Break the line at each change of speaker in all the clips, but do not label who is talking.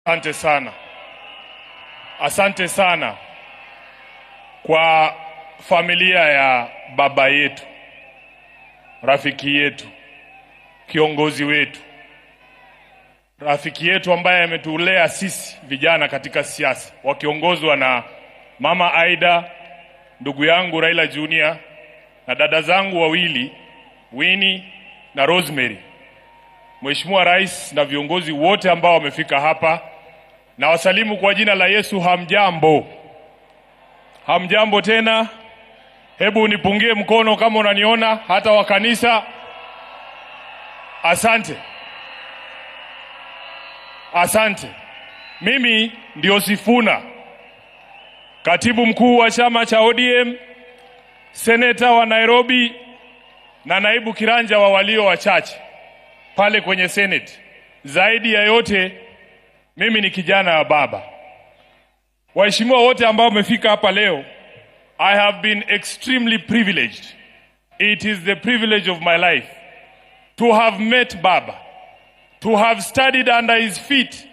Asante sana. Asante sana kwa familia ya baba yetu, rafiki yetu, kiongozi wetu, rafiki yetu ambaye ametulea sisi vijana katika siasa, wakiongozwa na Mama Aida, ndugu yangu Raila Junior, na dada zangu wawili Winnie na Rosemary. Mheshimiwa Rais na viongozi wote ambao wamefika hapa, na wasalimu kwa jina la Yesu. Hamjambo? Hamjambo tena? Hebu unipungie mkono kama unaniona, hata wa kanisa. Asante. Asante. Mimi ndio Sifuna, katibu mkuu wa chama cha ODM, seneta wa Nairobi na naibu kiranja wa walio wachache pale kwenye Senate. Zaidi ya yote, mimi ni kijana wa baba. Waheshimiwa wote ambao wamefika hapa leo, I have been extremely privileged. It is the privilege of my life to have met Baba, to have studied under his feet,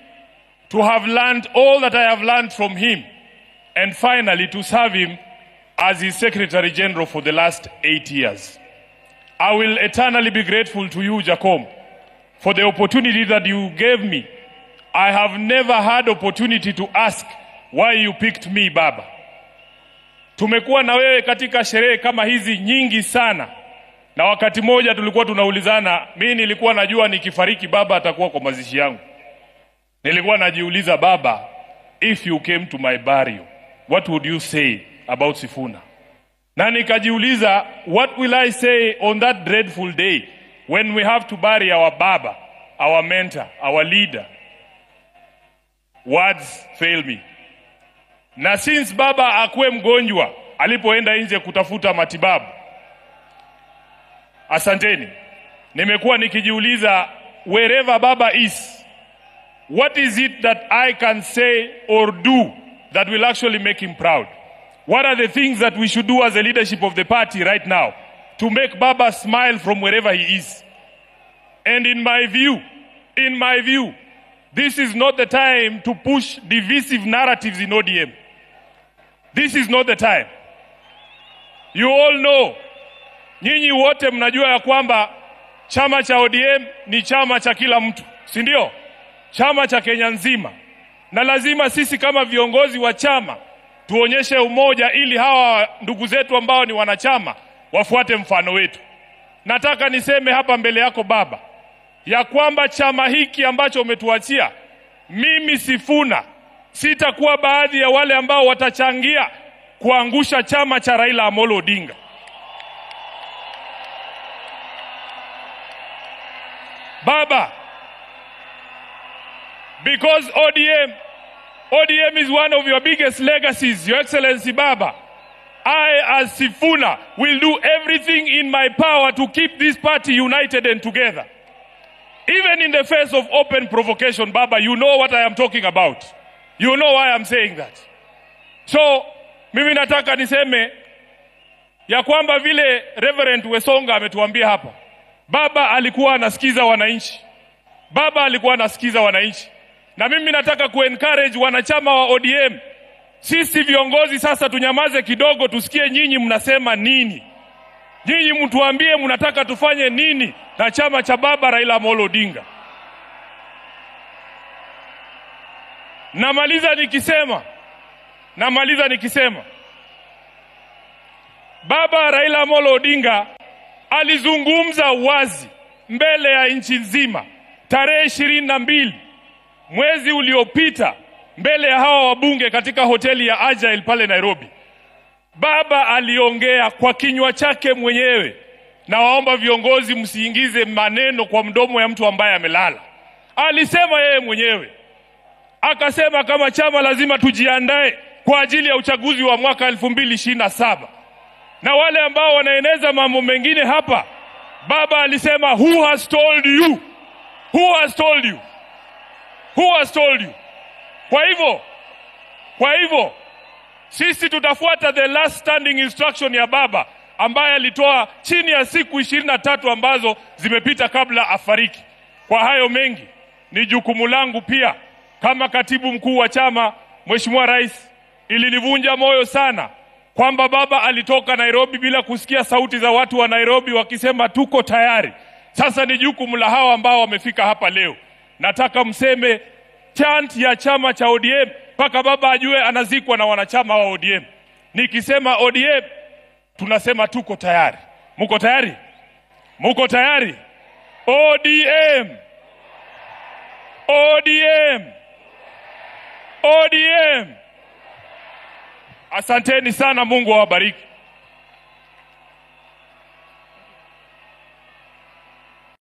to have learned all that I have learned from him, and finally to serve him as his Secretary General for the last 8 years. I will eternally be grateful to you, Jacom, for the opportunity that you gave me. I have never had opportunity to ask why you picked me, Baba. Tumekuwa na wewe katika sherehe kama hizi nyingi sana, na wakati moja tulikuwa tunaulizana, mimi nilikuwa najua nikifariki Baba atakuwa kwa mazishi yangu. Nilikuwa najiuliza, Baba, if you came to my burial, what would you say about Sifuna? Na nikajiuliza, what will I say on that dreadful day when we have to bury our Baba, our mentor, our leader? Words fail me. Na since Baba akuwe mgonjwa alipoenda nje kutafuta matibabu, asanteni, nimekuwa nikijiuliza, wherever Baba is, what is it that I can say or do that will actually make him proud? What are the things that we should do as the leadership of the party right now to make Baba smile from wherever he is? And in my view, this is not the time to push divisive narratives in ODM. This is not the time. You all know, nyinyi wote mnajua ya kwamba chama cha ODM ni chama cha kila mtu, si ndio? Chama cha Kenya nzima. Na lazima sisi kama viongozi wa chama tuonyeshe umoja ili hawa ndugu zetu ambao ni wanachama wafuate mfano wetu. Nataka niseme hapa mbele yako Baba, ya kwamba chama hiki ambacho umetuachia, mimi Sifuna sitakuwa baadhi ya wale ambao watachangia kuangusha chama cha Raila Amolo Odinga. Baba, because ODM is one of your biggest legacies, Your Excellency Baba, I as Sifuna will do everything in my power to keep this party united and together. Even in the face of open provocation, Baba, you know what I am talking about. You know why I'm saying that. So, mimi nataka niseme ya kwamba vile Reverend Wesonga ametuambia hapa, Baba alikuwa anasikiza wananchi. Baba alikuwa anasikiza wananchi. Na mimi nataka kuencourage wanachama wa ODM. Sisi viongozi sasa tunyamaze kidogo, tusikie nyinyi mnasema nini. Nyinyi mtuambie mnataka tufanye nini na chama cha Baba Raila Amolo Odinga. Namaliza nikisema Baba Raila Amolo Odinga alizungumza wazi mbele ya nchi nzima tarehe 22 mwezi uliopita mbele ya hawa wabunge katika hoteli ya Agile pale Nairobi. Baba aliongea kwa kinywa chake mwenyewe, na waomba viongozi msiingize maneno kwa mdomo ya mtu ambaye amelala. Alisema yeye mwenyewe, akasema kama chama lazima tujiandae kwa ajili ya uchaguzi wa mwaka 2027. Na wale ambao wanaeneza mambo mengine hapa, Baba alisema, who has told you? Who has told you? Who has told you? Kwa hivyo sisi tutafuata the last standing instruction ya Baba ambaye alitoa chini ya siku 23 ambazo zimepita kabla afariki. Kwa hayo mengi, ni jukumu langu pia kama katibu mkuu wa chama, Mheshimiwa Rais, ilinivunja moyo sana kwamba baba alitoka Nairobi bila kusikia sauti za watu wa Nairobi wakisema tuko tayari. Sasa ni jukumu la hawa ambao wamefika hapa leo. Nataka mseme chant ya chama cha ODM mpaka baba ajue anazikwa na wanachama wa ODM. Nikisema ODM tunasema tuko tayari. Muko tayari? Muko tayari? ODM! ODM! ODM! Asanteni sana, Mungu awabariki.